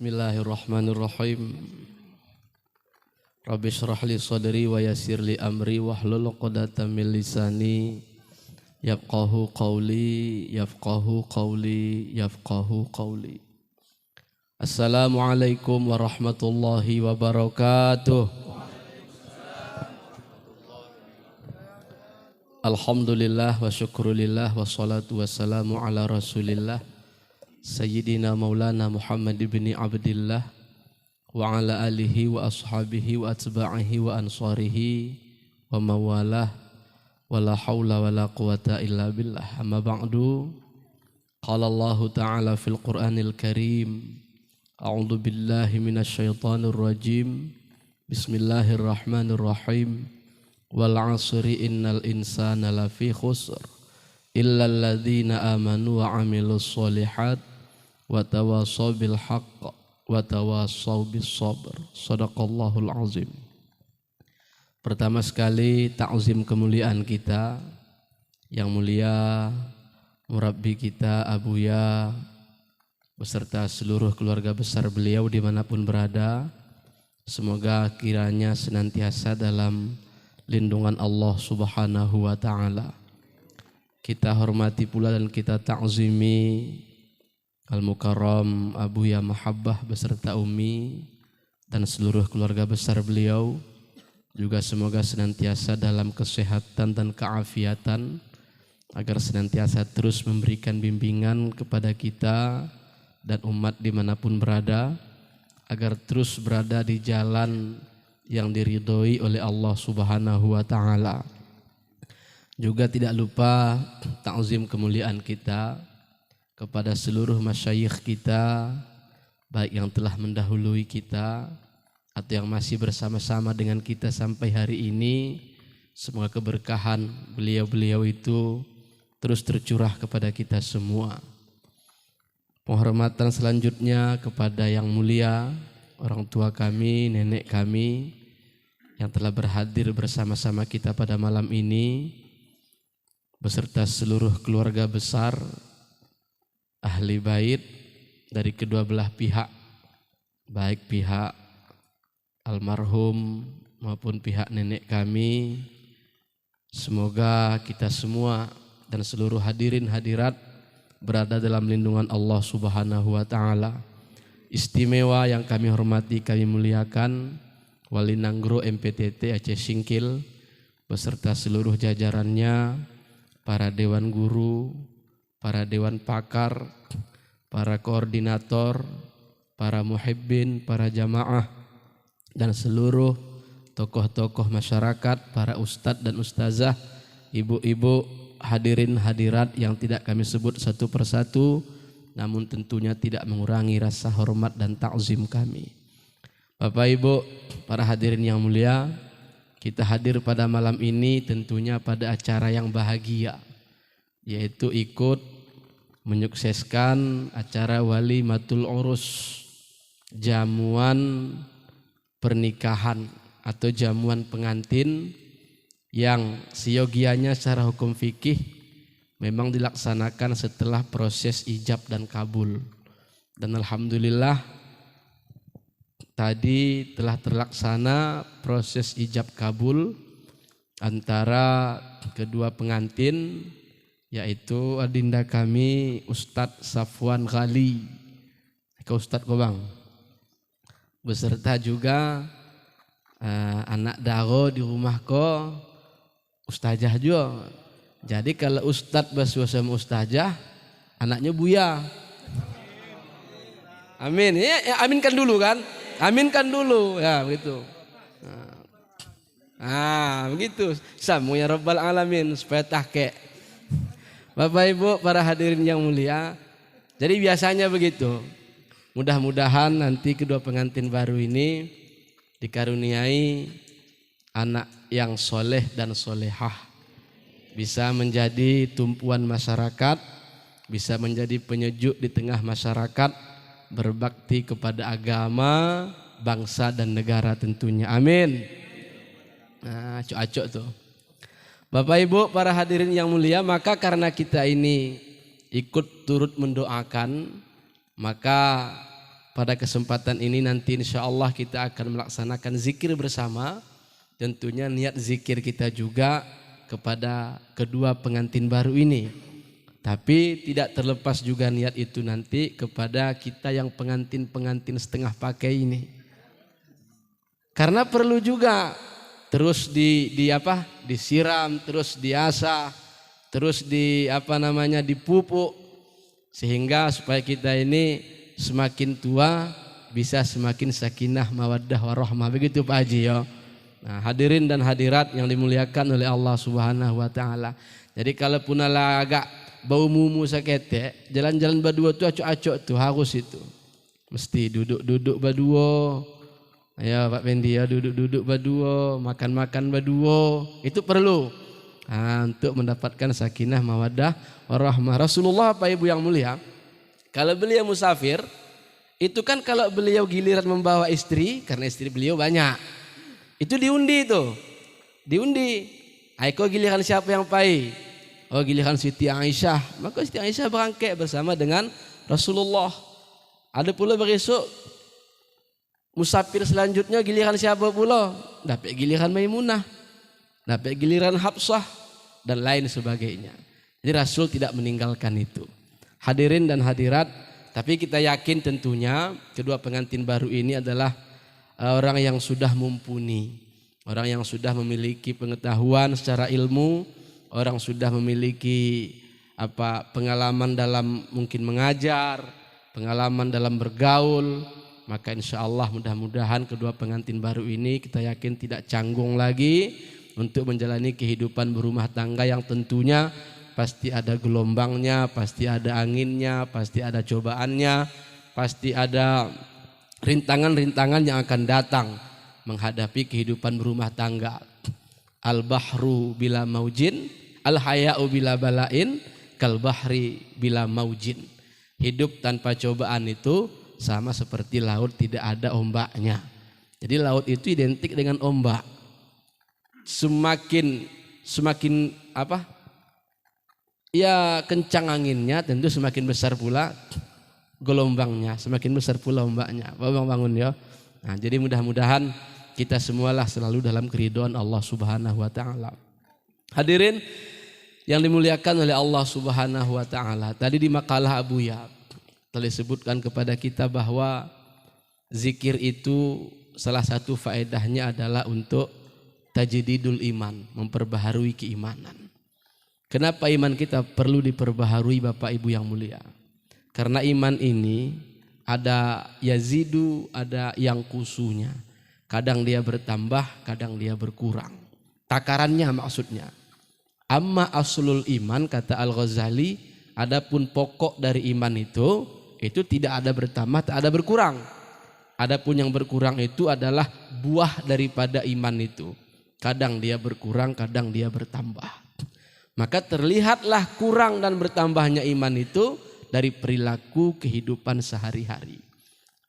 Bismillahirrahmanirrahim. Rabbi shrah li sadri wa yassir li amri wahlul 'uqdatam min lisani yafqahu qawli. Assalamualaikum warahmatullahi wabarakatuh. Alhamdulillah wa syukrulillah wa salatu wassalamu ala rasulillah Sayyidina Maulana Muhammad ibn Abdillah wa ala alihi wa ashabihi wa atba'ihi wa ansarihi wa mawalah wa la hawla wa la quwata illa billah. Amma ba'du. Qala Allah ta'ala fil Qur'anil Karim. A'udzu billahi minasy syaithanir rajim. Bismillahirrahmanirrahim. Wal 'asri innal insana lafi khusr illa alladzina amanu wa 'amilus sholihat wa tawassaw bil haqq wa tawassaw bis sabr. Shadaqallahul azim. Pertama sekali takzim kemuliaan kita yang mulia murabbi kita Abuya beserta seluruh keluarga besar beliau dimanapun berada. Semoga kiranya senantiasa dalam lindungan Allah Subhanahu wa ta'ala. Kita hormati pula dan kita takzimi Al-Mukarram Abuya Mahabbah beserta Umi dan seluruh keluarga besar beliau. Juga semoga senantiasa dalam kesehatan dan keafiatan, agar senantiasa terus memberikan bimbingan kepada kita dan umat dimanapun berada, agar terus berada di jalan yang diridhoi oleh Allah Subhanahu wa ta'ala. Juga tidak lupa takzim kemuliaan kita kepada seluruh masyayikh kita, baik yang telah mendahului kita atau yang masih bersama-sama dengan kita sampai hari ini. Semoga keberkahan beliau-beliau itu terus tercurah kepada kita semua. Penghormatan selanjutnya kepada yang mulia orang tua kami, nenek kami yang telah berhadir bersama-sama kita pada malam ini, beserta seluruh keluarga besar ahli bait dari kedua belah pihak, baik pihak almarhum maupun pihak nenek kami. Semoga kita semua dan seluruh hadirin hadirat berada dalam lindungan Allah Subhanahu wa ta'ala. Istimewa yang kami hormati, kami muliakan Wali Nanggro MPTT Aceh Singkil beserta seluruh jajarannya, para dewan guru, para dewan pakar, para koordinator, para muhibbin, para jamaah, dan seluruh tokoh-tokoh masyarakat, para ustadz dan ustazah, ibu-ibu, hadirin hadirat yang tidak kami sebut satu persatu, namun tentunya tidak mengurangi rasa hormat dan takzim kami. Bapak Ibu, para hadirin yang mulia, kita hadir pada malam ini tentunya pada acara yang bahagia, yaitu ikut menyukseskan acara Walimatul Urus, jamuan pernikahan atau jamuan pengantin yang seyogianya secara hukum fikih memang dilaksanakan setelah proses ijab dan kabul. Dan alhamdulillah tadi telah terlaksana proses ijab kabul antara kedua pengantin, yaitu adinda kami Ustadz Safwan Ghali ke Ustadz Kobang, beserta juga anak daro di rumah ko Ustazah juga. Jadi kalau Ustadz basuh sama Ustazah, anaknya Buya. Amin. Ya, aminkan dulu kan? Aminkan dulu ya, begitu. Begitu. Samu ya Rabbal Alamin supaya tahke. Bapak Ibu, para hadirin yang mulia, jadi biasanya begitu. Mudah-mudahan nanti kedua pengantin baru ini dikaruniai anak yang soleh dan solehah, bisa menjadi tumpuan masyarakat, bisa menjadi penyejuk di tengah masyarakat, berbakti kepada agama, bangsa dan negara tentunya. Amin. Nah, acok-acok tuh. Bapak Ibu, para hadirin yang mulia, maka karena kita ini ikut turut mendoakan, maka pada kesempatan ini nanti insya Allah kita akan melaksanakan zikir bersama. Tentunya niat zikir kita juga kepada kedua pengantin baru ini. Tapi tidak terlepas juga niat itu nanti kepada kita yang pengantin-pengantin setengah pakai ini. Karena perlu juga terus disiram, terus diasah, terus dipupuk sehingga supaya kita ini semakin tua bisa semakin sakinah mawaddah warahmah, begitu Pak Haji ya. Nah, hadirin dan hadirat yang dimuliakan oleh Allah Subhanahu wa taala. Jadi kalau pun agak bau mumu sakete, jalan-jalan berdua tuh acok-acok tuh harus itu. Mesti duduk-duduk berdua. Ya Pak Pendi ya, duduk-duduk berdua, makan-makan berdua. Itu perlu. Untuk mendapatkan sakinah mawaddah warahmah. Rasulullah Pak Ibu yang mulia, kalau beliau musafir, itu kan kalau beliau giliran membawa istri, karena istri beliau banyak, itu diundi tuh. Diundi. Aiko giliran siapa yang pai? Oh giliran Siti Aisyah. Maka Siti Aisyah berangkat bersama dengan Rasulullah. Ada pula besok musafir selanjutnya giliran siapa pula? Dapat giliran Maimunah. Dapat giliran Hafsah. Dan lain sebagainya. Jadi Rasul tidak meninggalkan itu. Hadirin dan hadirat, tapi kita yakin tentunya kedua pengantin baru ini adalah orang yang sudah mumpuni, orang yang sudah memiliki pengetahuan secara ilmu, orang sudah memiliki pengalaman dalam mungkin mengajar, pengalaman dalam bergaul. Maka insya Allah mudah-mudahan kedua pengantin baru ini kita yakin tidak canggung lagi untuk menjalani kehidupan berumah tangga yang tentunya pasti ada gelombangnya, pasti ada anginnya, pasti ada cobaannya, pasti ada rintangan-rintangan yang akan datang menghadapi kehidupan berumah tangga. Al-bahru bila maujin, al-haya'u bila balain, kal-bahri bila maujin. Hidup tanpa cobaan itu sama seperti laut tidak ada ombaknya. Jadi laut itu identik dengan ombak. Semakin kencang anginnya, tentu semakin besar pula gelombangnya, semakin besar pula ombaknya. Bangun ya. Nah, jadi mudah-mudahan kita semualah selalu dalam keridhaan Allah Subhanahu wa taala. Hadirin yang dimuliakan oleh Allah Subhanahu wa taala. Tadi di makalah Abu Ya telah disebutkan kepada kita bahwa zikir itu salah satu faedahnya adalah untuk tajdidul iman, memperbaharui keimanan. Kenapa iman kita perlu diperbaharui Bapak Ibu yang mulia? Karena iman ini ada yazidu, ada yang kusunya. Kadang dia bertambah, kadang dia berkurang. Takarannya maksudnya. Amma aslul iman, kata Al-Ghazali, adapun pokok dari iman itu tidak ada bertambah, tak ada berkurang. Adapun yang berkurang itu adalah buah daripada iman itu. Kadang dia berkurang, kadang dia bertambah. Maka terlihatlah kurang dan bertambahnya iman itu dari perilaku kehidupan sehari-hari.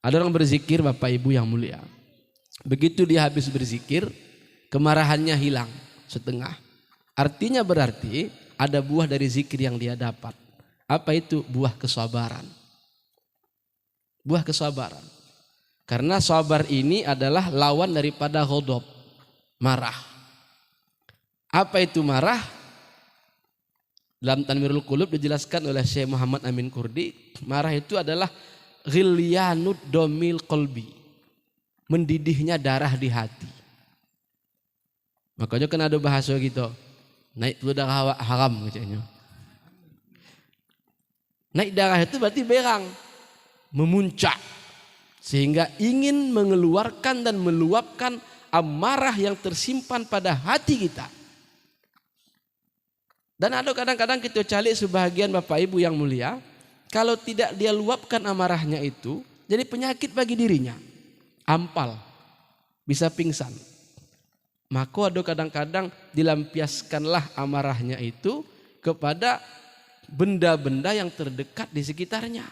Ada orang berzikir Bapak Ibu yang mulia. Begitu dia habis berzikir, kemarahannya hilang setengah. Artinya berarti ada buah dari zikir yang dia dapat. Apa itu? Buah kesabaran. Buah kesabaran. Karena sabar ini adalah lawan daripada ghadab, marah. Apa itu marah? Dalam Tanwirul Qulub dijelaskan oleh Syekh Muhammad Amin Kurdi, marah itu adalah ghilyanud domil qalbi, mendidihnya darah di hati. Makanya kan ada bahasa gitu, naik darah haram katanya. Naik darah itu berarti berang, memuncak, sehingga ingin mengeluarkan dan meluapkan amarah yang tersimpan pada hati kita. Dan ada kadang-kadang kita cari sebahagian Bapak Ibu yang mulia, kalau tidak dia luapkan amarahnya itu, jadi penyakit bagi dirinya. Ampal, bisa pingsan. Maka ada kadang-kadang dilampiaskanlah amarahnya itu kepada benda-benda yang terdekat di sekitarnya.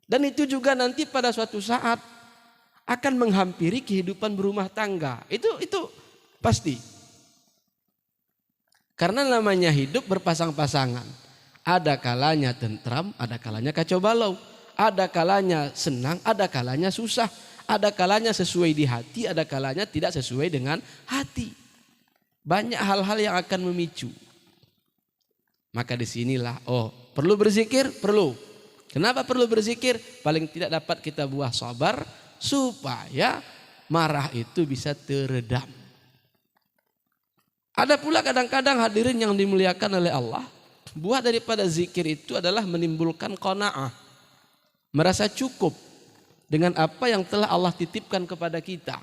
Dan itu juga nanti pada suatu saat akan menghampiri kehidupan berumah tangga. Itu pasti. Karena namanya hidup berpasang-pasangan. Ada kalanya tentram, ada kalanya kacau balau. ada kalanya senang, ada kalanya susah, ada kalanya sesuai di hati, ada kalanya tidak sesuai dengan hati. Banyak hal-hal yang akan memicu. Maka disinilah, perlu berzikir? Perlu. Kenapa perlu berzikir? Paling tidak dapat kita buah sabar supaya marah itu bisa teredam. Ada pula kadang-kadang hadirin yang dimuliakan oleh Allah, buah daripada zikir itu adalah menimbulkan qanaah. Merasa cukup dengan apa yang telah Allah titipkan kepada kita.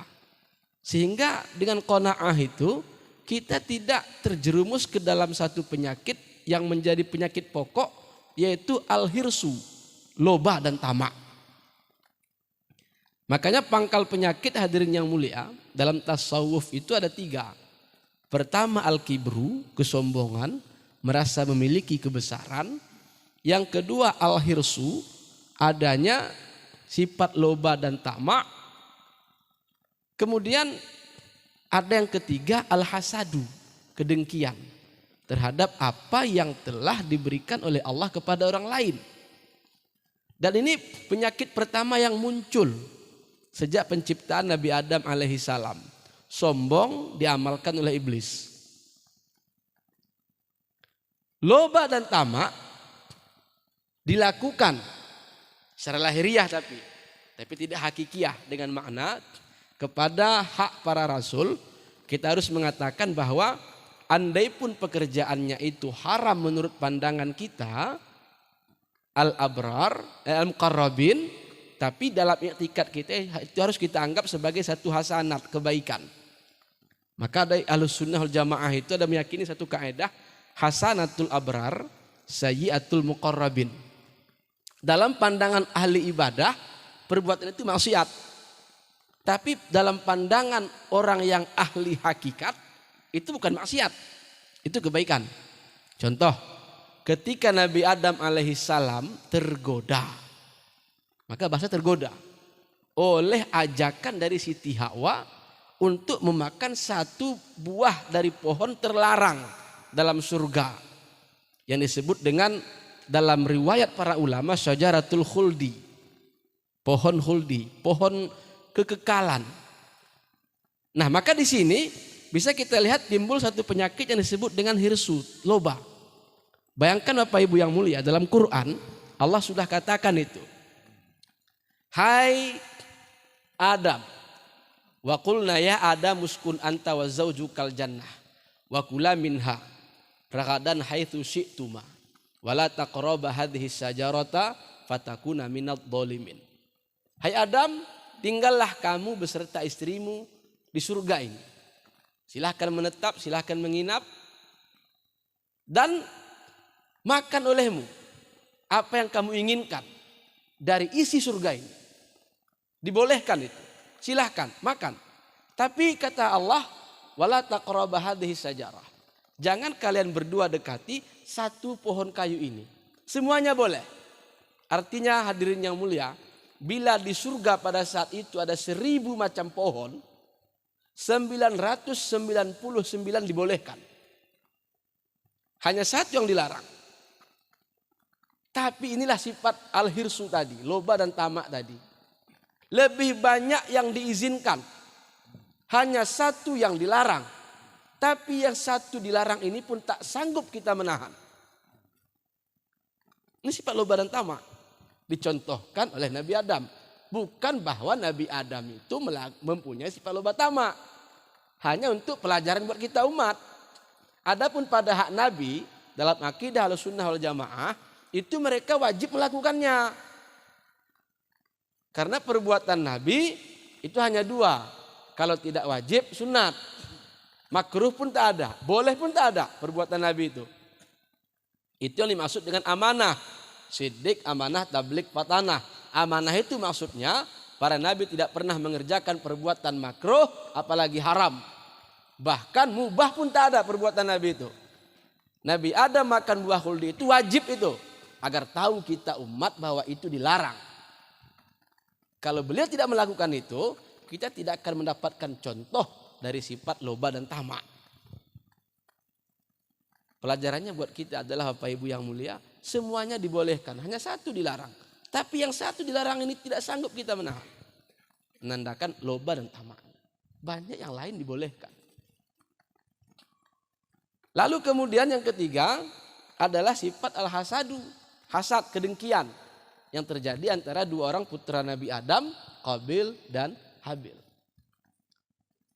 Sehingga dengan qanaah itu kita tidak terjerumus ke dalam satu penyakit yang menjadi penyakit pokok, yaitu al-hirsu, loba dan tamak. Makanya pangkal penyakit hadirin yang mulia dalam tasawuf itu ada 3. Pertama al-kibru, kesombongan, merasa memiliki kebesaran. Yang kedua al-hirsu, adanya sifat loba dan tamak. Kemudian ada yang ketiga al-hasadu, kedengkian terhadap apa yang telah diberikan oleh Allah kepada orang lain. Dan ini penyakit pertama yang muncul sejak penciptaan Nabi Adam alaihissalam. Sombong diamalkan oleh iblis. Loba dan tamak dilakukan secara lahiriah tapi tidak hakikiah, dengan makna kepada hak para rasul kita harus mengatakan bahwa andai pun pekerjaannya itu haram menurut pandangan kita, al-abrar, al-muqarrabin, tapi dalam i'tikad kita itu harus kita anggap sebagai satu hasanat, kebaikan. Maka dari Ahlus Sunnah wal Jamaah itu ada meyakini satu kaidah, hasanatul abrar, sayyiatul muqarrabin. Dalam pandangan ahli ibadah, perbuatan itu maksiat. Tapi dalam pandangan orang yang ahli hakikat, itu bukan maksiat, itu kebaikan. Contoh, ketika Nabi Adam alaihissalam tergoda, maka bahasa tergoda oleh ajakan dari Siti Hawa untuk memakan satu buah dari pohon terlarang dalam surga, yang disebut dengan dalam riwayat para ulama syajaratul khuldi, pohon khuldi, pohon kekekalan. Nah, maka di sini bisa kita lihat timbul satu penyakit yang disebut dengan hirsu, loba. Bayangkan Bapak Ibu yang mulia, dalam Quran Allah sudah katakan itu. Hai Adam, wa qulna ya Adam uskun anta wa zaujukal jannah wa kula minha ragadan haitsu syi'tuma wa la taqraba hadhihi syajarata fatakuna minadh dhalimin. Hai Adam, tinggallah kamu beserta istrimu di surga ini. Silahkan menetap, silahkan menginap, dan makan olehmu apa yang kamu inginkan dari isi surga ini. Dibolehkan itu. Silahkan makan. Tapi kata Allah, wala taqraba hadhihi syajarah. Jangan kalian berdua dekati satu pohon kayu ini. Semuanya boleh. Artinya hadirin yang mulia, bila di surga pada saat itu ada 1000 macam pohon, 999 dibolehkan. Hanya satu yang dilarang. Tapi inilah sifat al-hirsu tadi, loba dan tamak tadi. Lebih banyak yang diizinkan, hanya satu yang dilarang. Tapi yang satu dilarang ini pun tak sanggup kita menahan. Ini sifat loba dan tamak. Dicontohkan oleh Nabi Adam. Bukan bahwa Nabi Adam itu mempunyai sifat loba tamak. Hanya untuk pelajaran buat kita umat. Adapun pada hak Nabi, dalam akidah Ahlussunnah wal Jamaah, itu mereka wajib melakukannya. Karena perbuatan Nabi itu hanya 2. Kalau tidak wajib, sunat. Makruh pun tak ada, boleh pun tak ada perbuatan Nabi itu. Itu yang dimaksud dengan amanah. Siddiq, amanah, tabligh, fatanah. Amanah itu maksudnya para Nabi tidak pernah mengerjakan perbuatan makruh, apalagi haram. Bahkan mubah pun tak ada perbuatan Nabi itu. Nabi Adam makan buah khuldi itu wajib itu. Agar tahu kita umat bahwa itu dilarang. Kalau beliau tidak melakukan itu, kita tidak akan mendapatkan contoh dari sifat loba dan tamak. Pelajarannya buat kita adalah Bapak Ibu yang mulia, semuanya dibolehkan, hanya satu dilarang. Tapi yang satu dilarang ini tidak sanggup kita menahan. Menandakan loba dan tamak. Banyak yang lain dibolehkan. Lalu kemudian yang ketiga adalah sifat al-hasadu. Hasad, kedengkian. Yang terjadi antara dua orang putra Nabi Adam, Qabil dan Habil.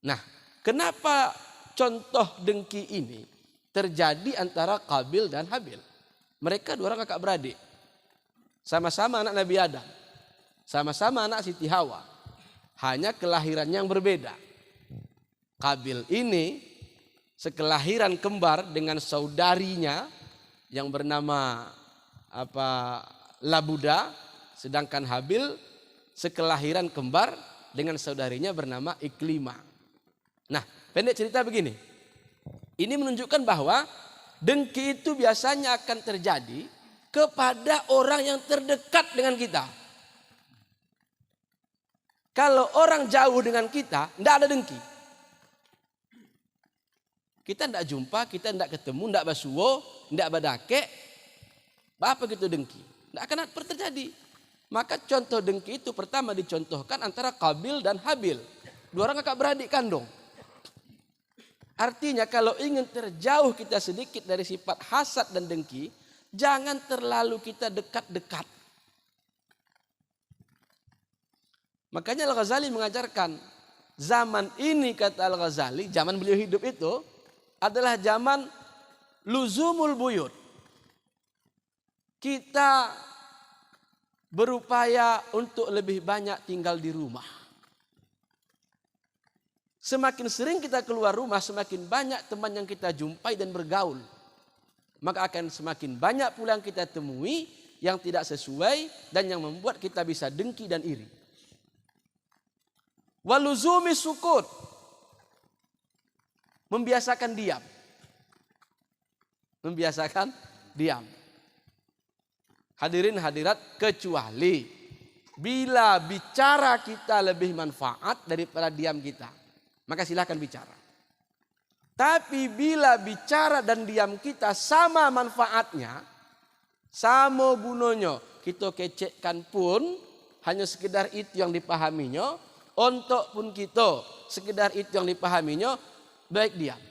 Nah, kenapa contoh dengki ini terjadi antara Qabil dan Habil? Mereka dua orang kakak beradik. Sama-sama anak Nabi Adam. Sama-sama anak Siti Hawa. Hanya kelahiran yang berbeda. Qabil ini sekelahiran kembar dengan saudarinya yang bernama Labuda. Sedangkan Habil sekelahiran kembar dengan saudarinya bernama Iklimah. Nah, pendek cerita begini. Ini menunjukkan bahwa dengki itu biasanya akan terjadi kepada orang yang terdekat dengan kita. Kalau orang jauh dengan kita, tidak ada dengki. Kita tidak jumpa, kita tidak ketemu, tidak basuwo, tidak badake. Apa gitu dengki? Tidak akan terjadi. Maka contoh dengki itu pertama dicontohkan antara Qabil dan Habil. Dua orang kakak beradik kandung. Artinya kalau ingin terjauh kita sedikit dari sifat hasad dan dengki, jangan terlalu kita dekat-dekat. Makanya Al-Ghazali mengajarkan zaman ini, kata Al-Ghazali, zaman beliau hidup itu adalah zaman luzumul buyut. Kita berupaya untuk lebih banyak tinggal di rumah. Semakin sering kita keluar rumah, semakin banyak teman yang kita jumpai dan bergaul. Maka akan semakin banyak pula yang kita temui yang tidak sesuai dan yang membuat kita bisa dengki dan iri. Waluzumi sukut. Membiasakan diam. Membiasakan diam. Hadirin hadirat, kecuali bila bicara kita lebih manfaat daripada diam kita, maka silakan bicara. Tapi bila bicara dan diam kita sama manfaatnya, sama gunanya, kita kecekkan pun hanya sekedar itu yang dipahaminya, untuk pun kita sekedar itu yang dipahaminya, baik diam.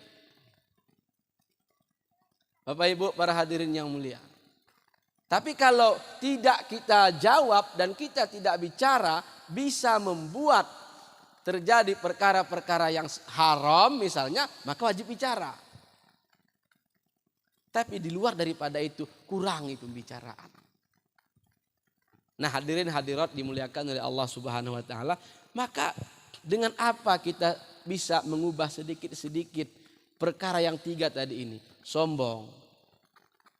Bapak Ibu para hadirin yang mulia. Tapi kalau tidak kita jawab dan kita tidak bicara, bisa membuat terjadi perkara-perkara yang haram misalnya, maka wajib bicara. Tapi di luar daripada itu, kurangi pembicaraan. Nah, hadirin hadirat dimuliakan oleh Allah Subhanahu wa taala, maka dengan apa kita bisa mengubah sedikit-sedikit perkara yang tiga tadi ini? Sombong,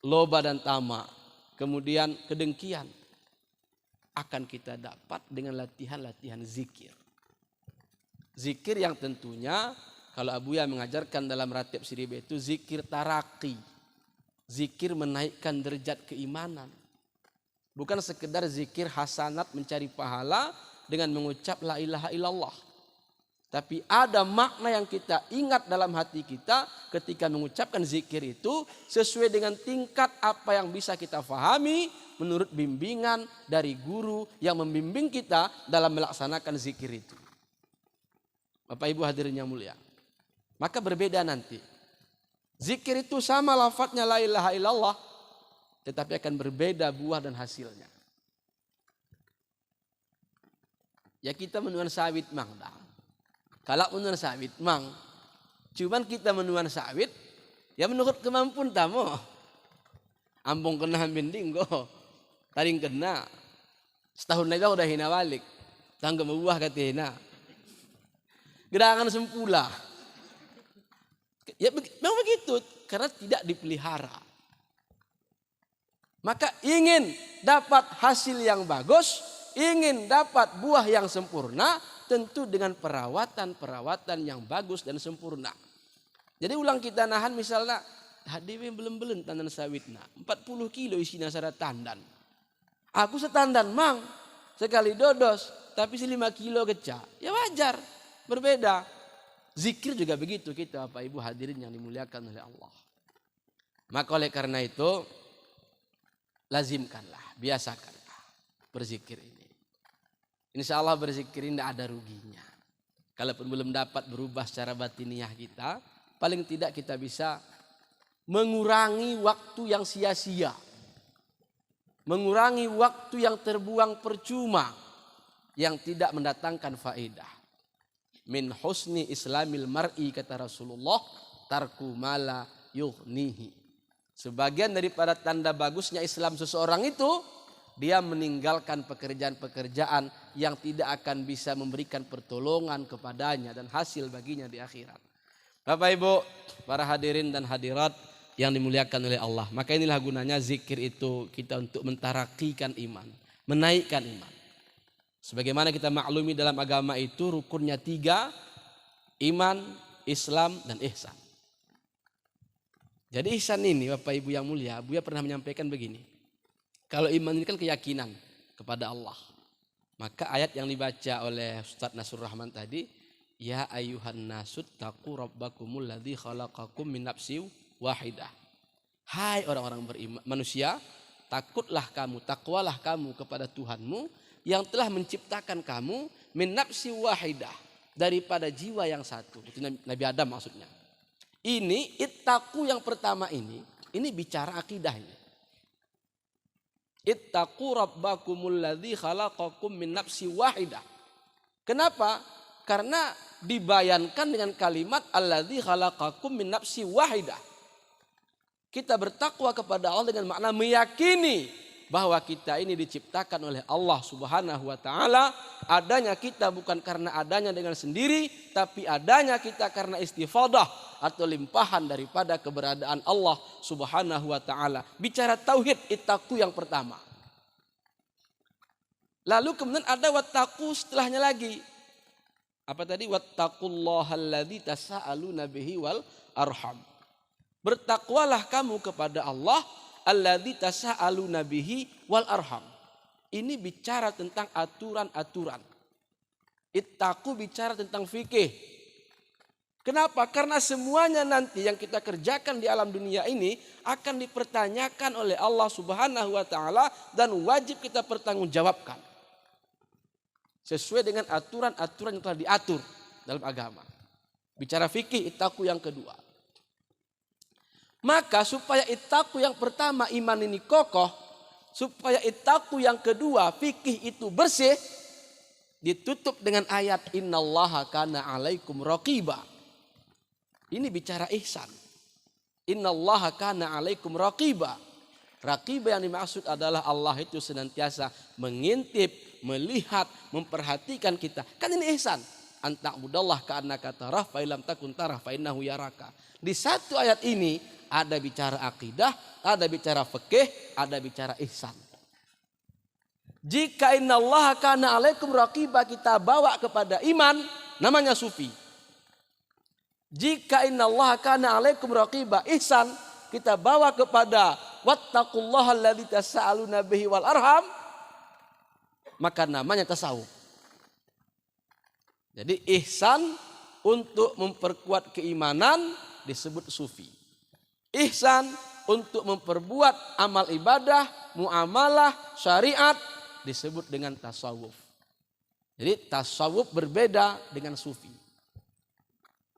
loba dan tamak, kemudian kedengkian. Akan kita dapat dengan latihan-latihan zikir. Zikir yang tentunya kalau Abuya mengajarkan dalam ratib siribe itu zikir taraki. Zikir menaikkan derajat keimanan. Bukan sekedar zikir hasanat mencari pahala dengan mengucap la ilaha illallah. Tapi ada makna yang kita ingat dalam hati kita ketika mengucapkan zikir itu sesuai dengan tingkat apa yang bisa kita fahami menurut bimbingan dari guru yang membimbing kita dalam melaksanakan zikir itu. Bapak Ibu hadirin yang mulia. Maka berbeda nanti. Zikir itu sama lafadznya la ilaha illallah, tetapi akan berbeda buah dan hasilnya. Ya kita menuan sawit mang dah. Kalau menuan sawit mang, cuman kita menuan sawit, ya menurut kemampuan tamu. Ambong kena bending go, taring kena. Setahun lagi udah hina balik, tangga buah katina. Gerangan sempula. Ya memang begitu, karena tidak dipelihara. Maka ingin dapat hasil yang bagus, ingin dapat buah yang sempurna, tentu dengan perawatan yang bagus dan sempurna. Jadi ulang kita nahan misalnya, hadirin belum tandan sawitna, 40 kilo isinya syarat tandan. Aku setandan mang, sekali dodos, tapi 5 kilo keca. Ya wajar, berbeda. Zikir juga begitu kita Bapak Ibu hadirin yang dimuliakan oleh Allah. Maka oleh karena itu, lazimkanlah, biasakanlah. berzikir ini. Insya Allah berzikir ini tidak ada ruginya. Kalaupun belum dapat berubah secara batiniah kita, paling tidak kita bisa mengurangi waktu yang sia-sia. Mengurangi waktu yang terbuang percuma, yang tidak mendatangkan faedah. Min husni islamil mar'i, kata Rasulullah, tarku mala yughnihi. Sebagian daripada tanda bagusnya Islam seseorang itu, dia meninggalkan pekerjaan-pekerjaan yang tidak akan bisa memberikan pertolongan kepadanya dan hasil baginya di akhirat. Bapak Ibu, para hadirin dan hadirat yang dimuliakan oleh Allah. Maka inilah gunanya zikir itu, kita untuk mentarakikan iman, menaikkan iman. Sebagaimana kita maklumi dalam agama itu rukunnya 3, iman, Islam, dan ihsan. Jadi ihsan ini Bapak Ibu yang mulia, Buya pernah menyampaikan begini. Kalau iman ini kan keyakinan kepada Allah. Maka ayat yang dibaca oleh Ustaz Nasrul Rahman tadi, ya ayyuhan nasut taqu rabbakumul ladzi khalaqakum min nafsin wahidah. Hai orang-orang beriman, manusia, takutlah kamu, takwalah kamu kepada Tuhanmu yang telah menciptakan kamu min nafsin wahidah, daripada jiwa yang satu. Itu Nabi Adam maksudnya. Ini ittaqu yang pertama ini bicara akidah ini. Ittaqu rabbakumul ladzi khalaqakum min nafsin wahidah. Kenapa? Karena dibayankan dengan kalimat alladzi khalaqakum min nafsin wahidah. Kita bertakwa kepada Allah dengan makna meyakini bahwa kita ini diciptakan oleh Allah Subhanahu wa taala. Adanya kita bukan karena adanya dengan sendiri, tapi adanya kita karena istifadah atau limpahan daripada keberadaan Allah Subhanahu wa taala. Bicara tauhid, ittaqu yang pertama. Lalu kemudian ada wattaqu setelahnya lagi. Apa tadi? Wattaqullahal ladzi tasaaluna bihi wal arham. Bertakwalah kamu kepada Allah alladzi tasaaluna bihi wal arham. Ini bicara tentang aturan-aturan. Ittaqu bicara tentang fikih. Kenapa? Karena semuanya nanti yang kita kerjakan di alam dunia ini akan dipertanyakan oleh Allah Subhanahu wa taala dan wajib kita pertanggungjawabkan. Sesuai dengan aturan-aturan yang telah diatur dalam agama. Bicara fikih, ittaqu yang kedua. Maka supaya ittaqu yang pertama iman ini kokoh, supaya ittaqu yang kedua fikih itu bersih, ditutup dengan ayat innallaha kana alaikum raqiba. Ini bicara ihsan. Innallaha kana alaikum raqiba. Raqiba yang dimaksud adalah Allah itu senantiasa mengintip, melihat, memperhatikan kita. Kan ini ihsan. Anta'budallah ka'annaka tarah fa illam takun tarah fa innahu yaraka. Di satu ayat ini ada bicara akidah, ada bicara fikih, ada bicara ihsan. Jika innallaha kana alaikum raqiba kita bawa kepada iman, namanya sufi. Jika innallaha kana alaikum raqiba ihsan, kita bawa kepada wattaqullahal ladzi tasaaluna bihi wal arham, maka namanya tasawuf. Jadi ihsan untuk memperkuat keimanan disebut sufi. Ihsan untuk memperbuat amal ibadah, muamalah, syariat disebut dengan tasawuf. Jadi tasawuf berbeda dengan sufi.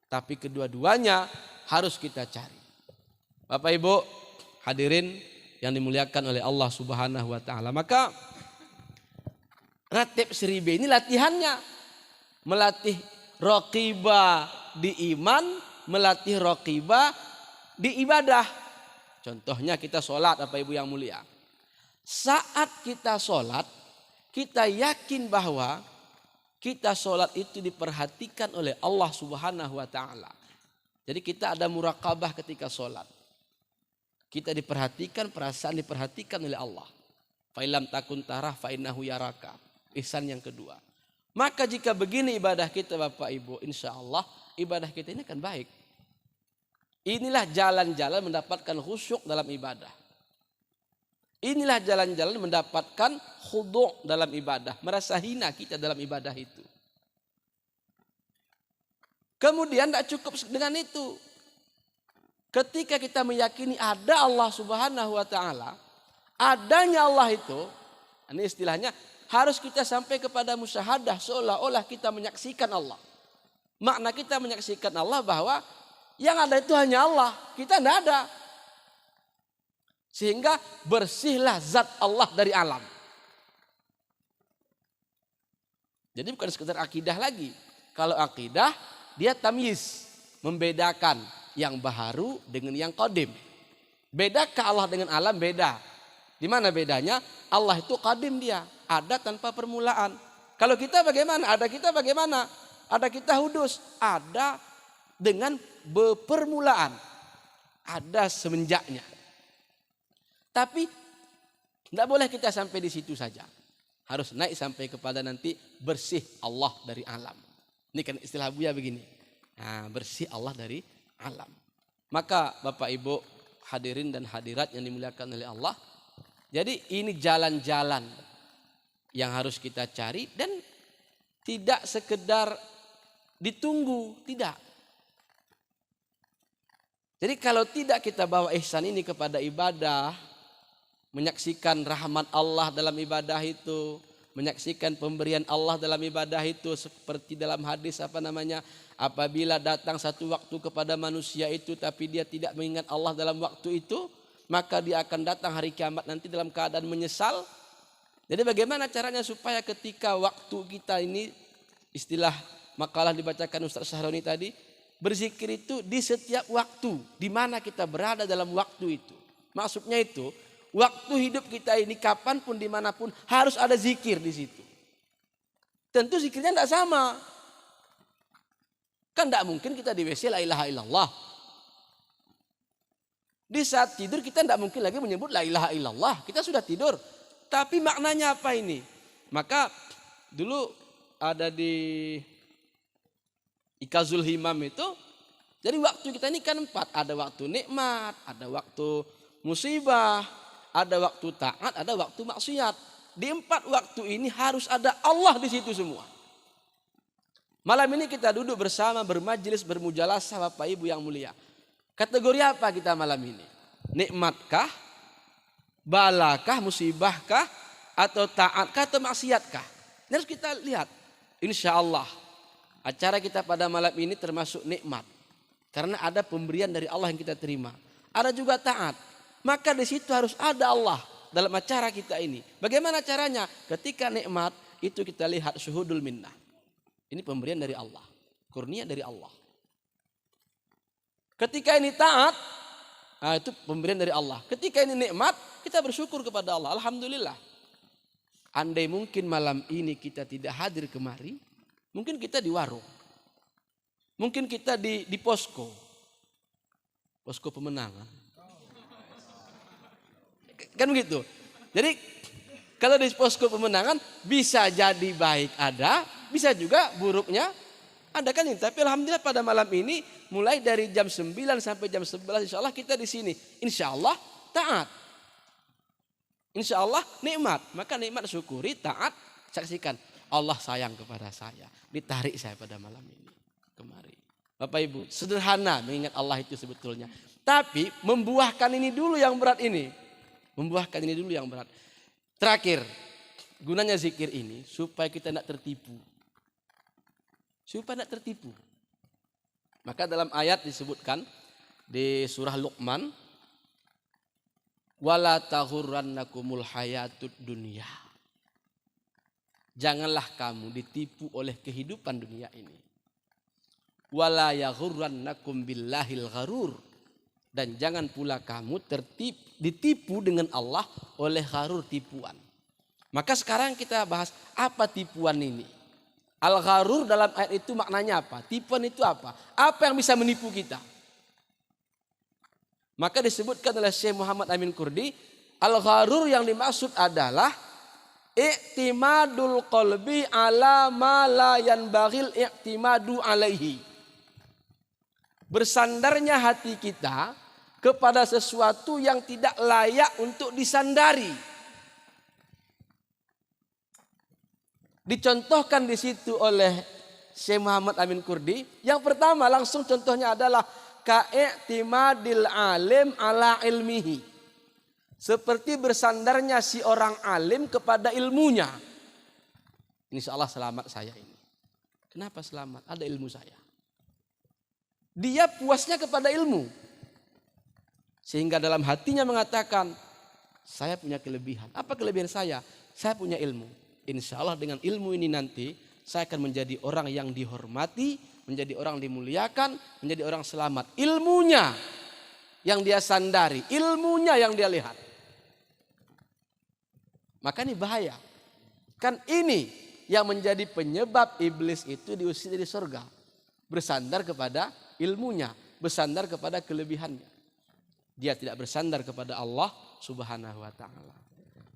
Tapi kedua-duanya harus kita cari. Bapak Ibu hadirin yang dimuliakan oleh Allah Subhanahu wa taala. Maka Ratib Seribe ini latihannya. Melatih raqibah di iman, melatih raqibah di ibadah. Contohnya kita sholat, Bapak Ibu yang mulia. Saat kita sholat, kita yakin bahwa kita sholat itu diperhatikan oleh Allah Subhanahu wa ta'ala. Jadi kita ada muraqabah ketika sholat. Kita diperhatikan, perasaan diperhatikan oleh Allah. Fa'ilam takun tarah fa'innahu yaraka. Ihsan yang kedua. Maka jika begini ibadah kita Bapak Ibu, insya Allah ibadah kita ini akan baik. Inilah jalan-jalan mendapatkan khusyuk dalam ibadah. Inilah jalan-jalan mendapatkan khudu' dalam ibadah. Merasa hina kita dalam ibadah itu. Kemudian tidak cukup dengan itu. Ketika kita meyakini ada Allah Subhanahu wa ta'ala. Adanya Allah itu Ini istilahnya harus kita sampai kepada musyahadah seolah-olah kita menyaksikan Allah. Makna kita menyaksikan Allah bahwa yang ada itu hanya Allah, kita tidak ada. Sehingga bersihlah zat Allah dari alam. Jadi bukan sekedar akidah lagi. Kalau akidah dia tamyiz, membedakan yang baharu dengan yang qadim. Bedakah Allah dengan alam? Beda. Di mana bedanya? Allah itu qadim dia, ada tanpa permulaan. Kalau kita bagaimana? Ada kita bagaimana? Ada kita hudus, ada dengan berpermulaan. Ada semenjaknya. Tapi tidak boleh kita sampai di situ saja. Harus naik sampai kepada nanti bersih Allah dari alam. Ini kan istilah Buya begini. Nah, bersih Allah dari alam. Maka Bapak Ibu hadirin dan hadirat yang dimuliakan oleh Allah. Jadi ini jalan-jalan yang harus kita cari dan tidak sekedar ditunggu, tidak. Jadi kalau tidak kita bawa ihsan ini kepada ibadah, menyaksikan rahmat Allah dalam ibadah itu, menyaksikan pemberian Allah dalam ibadah itu, seperti dalam hadis apabila datang satu waktu kepada manusia itu tapi dia tidak mengingat Allah dalam waktu itu, maka dia akan datang hari kiamat nanti dalam keadaan menyesal. Jadi bagaimana caranya supaya ketika waktu kita ini, istilah makalah dibacakan Ustaz Syahroni tadi, berzikir itu di setiap waktu, di mana kita berada dalam waktu itu. Maksudnya itu, waktu hidup kita ini kapanpun dimanapun harus ada zikir di situ. Tentu zikirnya tidak sama. Kan tidak mungkin kita di WC la ilaha illallah. Di saat tidur kita tidak mungkin lagi menyebut la ilaha illallah. Kita sudah tidur. Tapi maknanya apa ini? Maka dulu ada di Ikazul Himam itu. Jadi waktu kita ini kan 4. Ada waktu nikmat, ada waktu musibah, ada waktu taat, ada waktu maksiat. Di 4 waktu ini harus ada Allah di situ semua. Malam ini kita duduk bersama, bermajelis, bermujalasah Bapak Ibu yang mulia. Kategori apa kita malam ini? Nikmatkah? Balakah? Musibahkah? Atau taatkah? Atau maksiatkah? Ini harus kita lihat. Insya Allah acara kita pada malam ini termasuk nikmat. Karena ada pemberian dari Allah yang kita terima. Ada juga taat. Maka di situ harus ada Allah dalam acara kita ini. Bagaimana caranya? Ketika nikmat itu kita lihat syuhudul minnah. Ini pemberian dari Allah. Kurnia dari Allah. Ketika ini taat, nah itu pemberian dari Allah. Ketika ini nikmat, kita bersyukur kepada Allah. Alhamdulillah. Andai mungkin malam ini kita tidak hadir kemari, mungkin kita di warung. Mungkin kita di posko. Posko pemenangan. Kan begitu. Jadi kalau di posko pemenangan bisa jadi baik ada, bisa juga buruknya ada kan ini. Tapi alhamdulillah pada malam ini mulai dari jam 9 sampai jam 11 insya Allah kita di sini. Insya Allah taat. Insya Allah nikmat. Maka nikmat syukuri, taat, saksikan. Allah sayang kepada saya. Ditarik saya pada malam ini kemari. Bapak Ibu, sederhana mengingat Allah itu sebetulnya. Tapi membuahkan ini dulu yang berat ini. Membuahkan ini dulu yang berat. Terakhir, gunanya zikir ini supaya kita tidak tertipu. Supaya tidak tertipu. Maka dalam ayat disebutkan di surah Luqman, wala taghurrannakumul hayatud dunya. Janganlah kamu ditipu oleh kehidupan dunia ini. Wala yaghurrannakum billahil gharur. Dan jangan pula kamu ditipu dengan Allah oleh gharur, tipuan. Maka sekarang kita bahas apa tipuan ini. Al-gharur dalam ayat itu maknanya apa? Tipuan itu apa? Apa yang bisa menipu kita? Maka disebutkan oleh Syekh Muhammad Amin Kurdi, al-gharur yang dimaksud adalah i'timadul qalbi ala ma la yanbaghil i'timadu alaihi. Bersandarnya hati kita kepada sesuatu yang tidak layak untuk disandari. Dicontohkan di situ oleh Syekh Muhammad Amin Kurdi. Yang pertama langsung contohnya adalah ka'timadil alim ala ilmihi. Seperti bersandarnya si orang alim kepada ilmunya. Insya Allah selamat saya ini. Kenapa selamat? Ada ilmu saya. Dia puasnya kepada ilmu. Sehingga dalam hatinya mengatakan, saya punya kelebihan. Apa kelebihan saya? Saya punya ilmu. Insya Allah dengan ilmu ini nanti, saya akan menjadi orang yang dihormati, menjadi orang dimuliakan, menjadi orang selamat. Ilmunya yang dia sandari, ilmunya yang dia lihat. Maka ini bahaya. Kan ini yang menjadi penyebab iblis itu diusir dari surga. Bersandar kepada ilmunya, bersandar kepada kelebihannya. Dia tidak bersandar kepada Allah Subhanahu wa taala.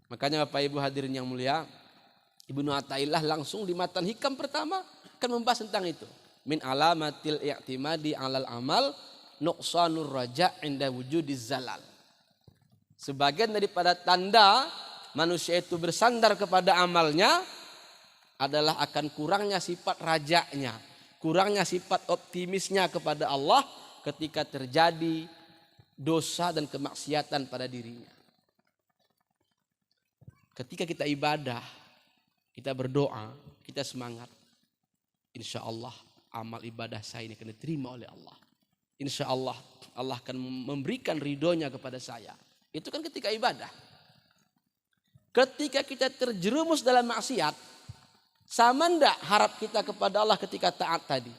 Makanya Bapak Ibu hadirin yang mulia, Ibnu Athaillah langsung di matan hikam pertama kan membahas tentang itu. Min alamatil i'timadi 'alal amal nuqsanur raja' inda wujudiz zalal. Sebagian daripada tanda manusia itu bersandar kepada amalnya adalah akan kurangnya sifat rajanya, kurangnya sifat optimisnya kepada Allah ketika terjadi dosa dan kemaksiatan pada dirinya. Ketika kita ibadah, kita berdoa, kita semangat. Insya Allah amal ibadah saya ini akan diterima oleh Allah. Insya Allah Allah akan memberikan ridhonya kepada saya. Itu kan ketika ibadah. Ketika kita terjerumus dalam maksiat, sama enggak harap kita kepada Allah ketika taat tadi?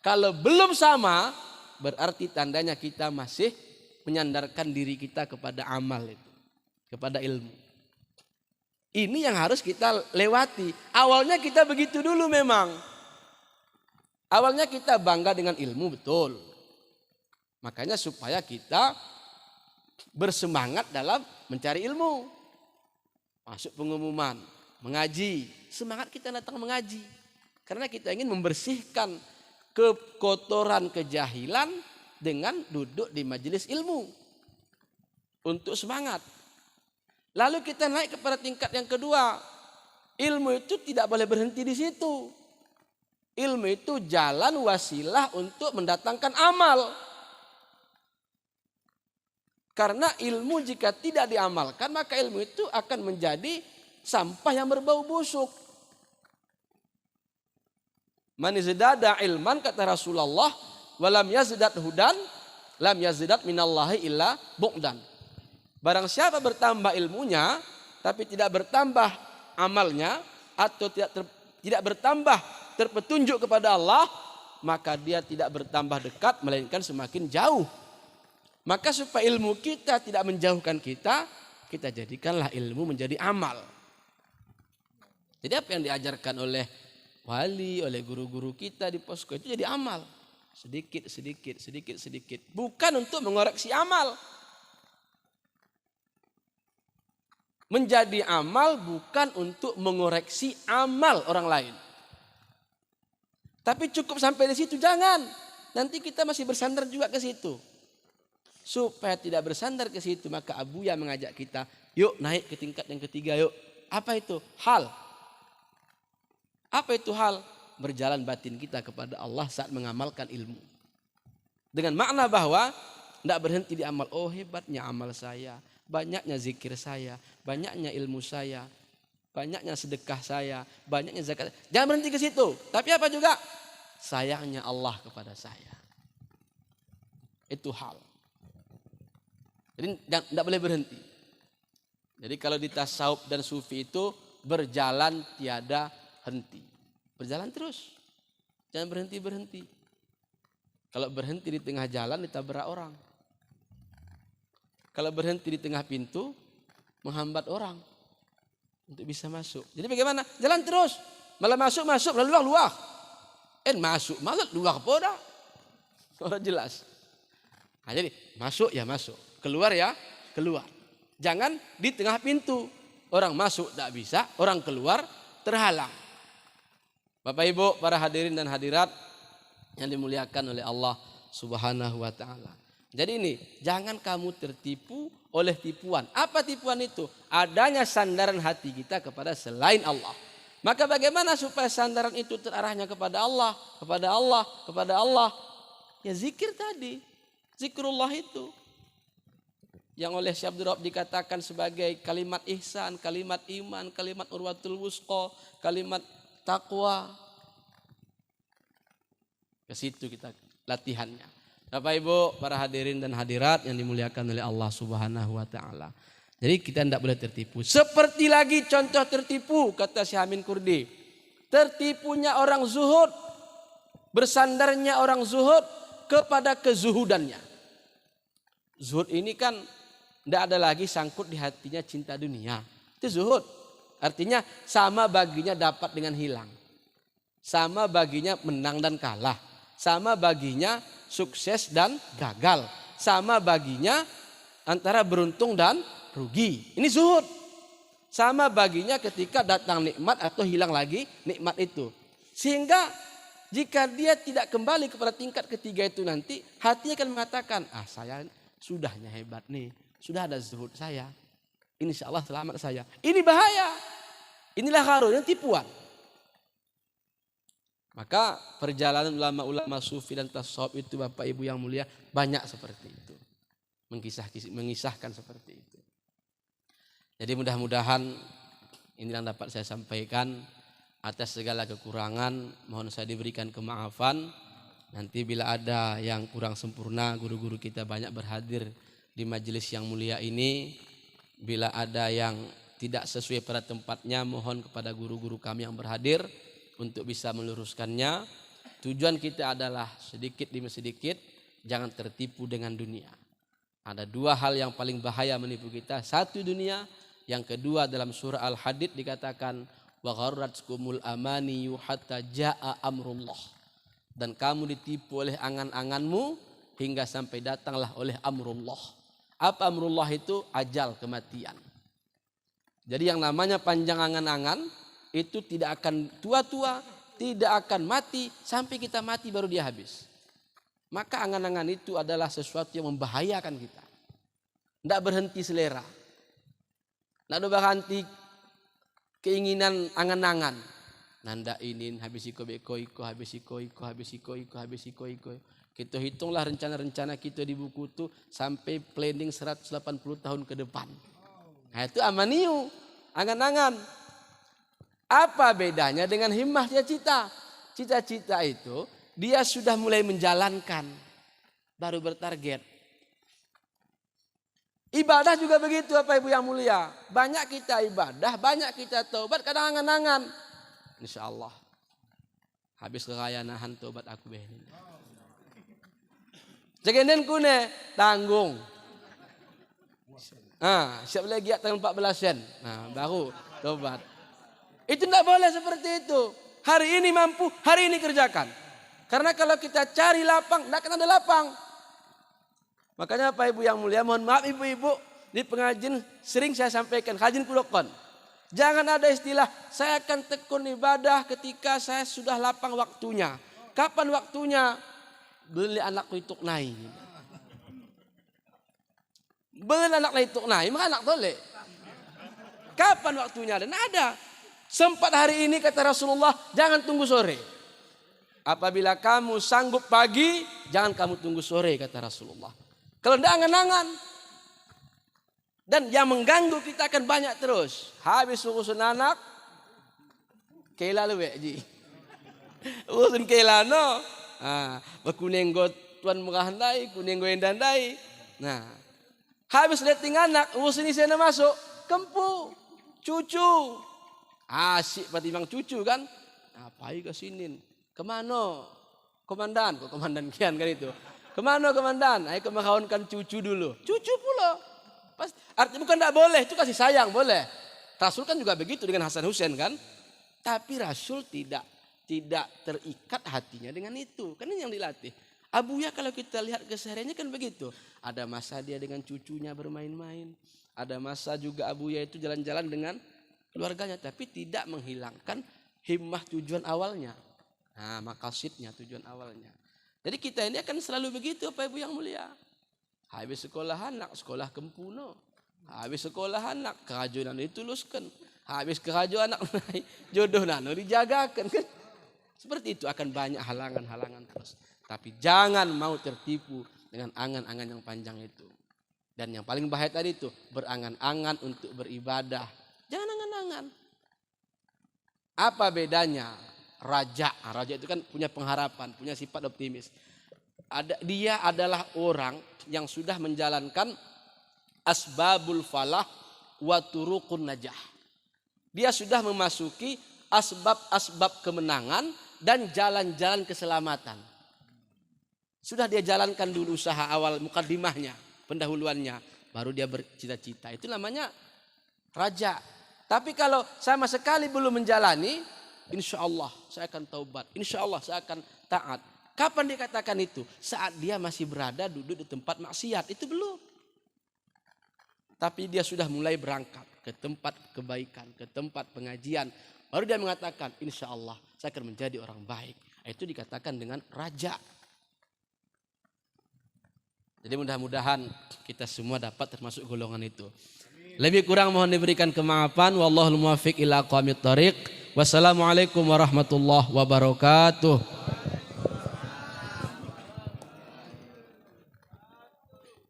Kalau belum sama, berarti tandanya kita masih menyandarkan diri kita kepada amal itu, kepada ilmu. Ini yang harus kita lewati. Awalnya kita begitu dulu memang. Awalnya kita bangga dengan ilmu, betul. Makanya supaya kita bersemangat dalam mencari ilmu. Masuk pengumuman, mengaji. Semangat kita datang mengaji. Karena kita ingin membersihkan kekotoran kejahilan dengan duduk di majelis ilmu. Untuk semangat. Lalu kita naik kepada tingkat yang kedua. Ilmu itu tidak boleh berhenti di situ. Ilmu itu jalan wasilah untuk mendatangkan amal. Karena ilmu jika tidak diamalkan, maka ilmu itu akan menjadi sampah yang berbau busuk. Man izdada ilman, kata Rasulullah, walam yazdat hudan, lam yazdat minallahi illa bu'dan. Barang siapa bertambah ilmunya, tapi tidak bertambah amalnya, atau tidak bertambah terpetunjuk kepada Allah, maka dia tidak bertambah dekat, melainkan semakin jauh. Maka supaya ilmu kita tidak menjauhkan kita, kita jadikanlah ilmu menjadi amal. Jadi apa yang diajarkan oleh wali, oleh guru-guru kita di posko itu jadi amal. Sedikit. Bukan untuk mengoreksi amal. Menjadi amal bukan untuk mengoreksi amal orang lain. Tapi cukup sampai di situ, jangan. Nanti kita masih bersandar juga ke situ. Supaya tidak bersandar ke situ, maka Abuya mengajak kita, yuk naik ke tingkat yang ketiga, yuk. Apa itu? Hal. Apa itu hal? Berjalan batin kita kepada Allah saat mengamalkan ilmu. Dengan makna bahwa tidak berhenti di amal. Oh, hebatnya amal saya, banyaknya zikir saya, banyaknya ilmu saya, banyaknya sedekah saya, banyaknya zakat. Jangan berhenti ke situ. Tapi apa juga? Sayangnya Allah kepada saya. Itu hal. Jadi tidak boleh berhenti. Jadi kalau di tasawuf dan sufi itu berjalan tiada henti. Berjalan terus. Jangan berhenti-berhenti. Kalau berhenti di tengah jalan ditabrak orang. Kalau berhenti di tengah pintu menghambat orang untuk bisa masuk. Jadi bagaimana? Jalan terus. Malah masuk, lalu luar. Masuk, malah luar poda. Orang jelas. Nah, jadi masuk ya masuk. Keluar ya keluar. Jangan di tengah pintu. Orang masuk tak bisa, orang keluar terhalang. Bapak Ibu, para hadirin dan hadirat yang dimuliakan oleh Allah Subhanahu wa taala. Jadi ini, jangan kamu tertipu oleh tipuan. Apa tipuan itu? Adanya sandaran hati kita kepada selain Allah. Maka bagaimana supaya sandaran itu terarahnya kepada Allah, kepada Allah, kepada Allah? Ya zikir tadi. Zikrullah itu. yang oleh Syekh Abdul Rahab dikatakan sebagai kalimat ihsan, kalimat iman, kalimat urwatul wusqa, kalimat takwa. Ke situ kita latihannya. Bapak Ibu, para hadirin dan hadirat yang dimuliakan oleh Allah Subhanahu wa taala. Jadi kita tidak boleh tertipu. Seperti lagi contoh tertipu kata Syekh Amin Kurdi. Tertipunya orang zuhud, bersandarnya orang zuhud kepada kezuhudannya. Zuhud ini kan tidak ada lagi sangkut di hatinya cinta dunia. Itu zuhud. Artinya sama baginya dapat dengan hilang. Sama baginya menang dan kalah. Sama baginya sukses dan gagal. Sama baginya antara beruntung dan rugi. Ini zuhud. Sama baginya ketika datang nikmat atau hilang lagi nikmat itu. Sehingga jika dia tidak kembali kepada tingkat ketiga itu nanti, hatinya akan mengatakan, saya sudahnya hebat nih. Sudah ada zuhud saya. Insya Allah selamat saya. Ini bahaya. Inilah gharur, yang tipuan. Maka perjalanan ulama-ulama sufi dan tasawuf itu Bapak Ibu yang mulia banyak seperti itu. Mengisahkan seperti itu. Jadi mudah-mudahan ini yang dapat saya sampaikan. Atas segala kekurangan mohon saya diberikan kemaafan. Nanti bila ada yang kurang sempurna, guru-guru kita banyak berhadir di majelis yang mulia ini. Bila ada yang tidak sesuai pada tempatnya, mohon kepada guru-guru kami yang berhadir untuk bisa meluruskannya. Tujuan kita adalah sedikit demi sedikit jangan tertipu dengan dunia. Ada dua hal yang paling bahaya menipu kita. Satu dunia, yang kedua dalam surah Al-Hadid dikatakan wa gharratkumul amaniyu hatta jaa amrullah. Dan kamu ditipu oleh angan-anganmu hingga sampai datanglah oleh amrullah. Apa amrullah itu? Ajal, kematian. Jadi yang namanya panjang angan-angan itu tidak akan tua-tua, tidak akan mati sampai kita mati baru dia habis. Maka angan-angan itu adalah sesuatu yang membahayakan kita. Tidak berhenti selera. Tidak berhenti keinginan angan-angan. Nanda inin habis iko habis iko. Kita hitunglah rencana-rencana kita di buku itu sampai planning 180 tahun ke depan. Nah itu amaniu, angan-angan. Apa bedanya dengan himmah cita-cita? Cita-cita itu dia sudah mulai menjalankan, baru bertarget. Ibadah juga begitu Bapak Ibu yang mulia. Banyak kita ibadah, banyak kita taubat, kadang angan-angan. Insya Allah. Habis kekayaan nahan taubat aku behin. Segenden kune tanggung. Siap lagi tanggal 14 sen. Baru tobat. Itu tidak boleh seperti itu. Hari ini mampu, hari ini kerjakan. Karena kalau kita cari lapang, tidak akan ada lapang. Makanya Pak Ibu yang mulia, mohon maaf ibu-ibu, di pengajian sering saya sampaikan, kajian kulokon. Jangan ada istilah, saya akan tekun ibadah ketika saya sudah lapang waktunya. Kapan waktunya? Beli anak lituk naik. Beli anak lituk naik, maka anak tolek. Kapan waktunya? Dan ada. Sempat hari ini kata Rasulullah, jangan tunggu sore. Apabila kamu sanggup pagi, jangan kamu tunggu sore kata Rasulullah. Kalau tidak angan-angan. Dan yang mengganggu kita akan banyak terus. Habis urusan anak, kela luwe ji. Urusan kela no. Berkuning go tuan mengandai, kuning go endandai. Nah, habis letting anak, urusan ini saya masuk, kempu, cucu. Asyik patimbang cucu kan. Apai ke sini? Kemana? Komandan, kok komandan kian kan itu. Kemana komandan? Ayo kemahonkan cucu dulu. Cucu pula. Artinya bukan tidak boleh, itu kasih sayang boleh. Rasul kan juga begitu dengan Hasan Husain kan. Tapi Rasul tidak terikat hatinya dengan itu. Kan ini yang dilatih. Abuya kalau kita lihat kesehariannya kan begitu. Ada masa dia dengan cucunya bermain-main. Ada masa juga Abuya itu jalan-jalan dengan keluarganya. Tapi tidak menghilangkan himmah tujuan awalnya. Maqasidnya tujuan awalnya. Jadi kita ini akan selalu begitu Bapak Ibu yang mulia. Habis sekolah anak, sekolah kempuno. Habis sekolah anak, kerajuan itu luluskan. Habis kerajuan anak naik, jodoh nano dijagakan kan. Seperti itu akan banyak halangan-halangan terus. Tapi jangan mau tertipu dengan angan-angan yang panjang itu. Dan yang paling bahaya tadi itu berangan-angan untuk beribadah. Jangan angan-angan. Apa bedanya raja? Raja itu kan punya pengharapan, punya sifat optimis. Dia adalah orang yang sudah menjalankan asbabul falah wa turuqun najah. Dia sudah memasuki asbab-asbab kemenangan dan jalan-jalan keselamatan. Sudah dia jalankan dulu usaha awal mukaddimahnya, pendahuluannya, baru dia bercita-cita. Itu namanya raja. Tapi kalau sama sekali belum menjalani, insya Allah saya akan taubat, insya Allah saya akan taat. Kapan dikatakan itu? Saat dia masih berada duduk di tempat maksiat, itu belum. Tapi dia sudah mulai berangkat ke tempat kebaikan, ke tempat pengajian. Baru dia mengatakan, insya Allah saya akan menjadi orang baik. Itu dikatakan dengan raja. Jadi mudah-mudahan kita semua dapat termasuk golongan itu. Lebih kurang mohon diberikan kemaafan. Wallahul muwaffiq ila aqwamit thoriq. Wassalamualaikum warahmatullahi wabarakatuh.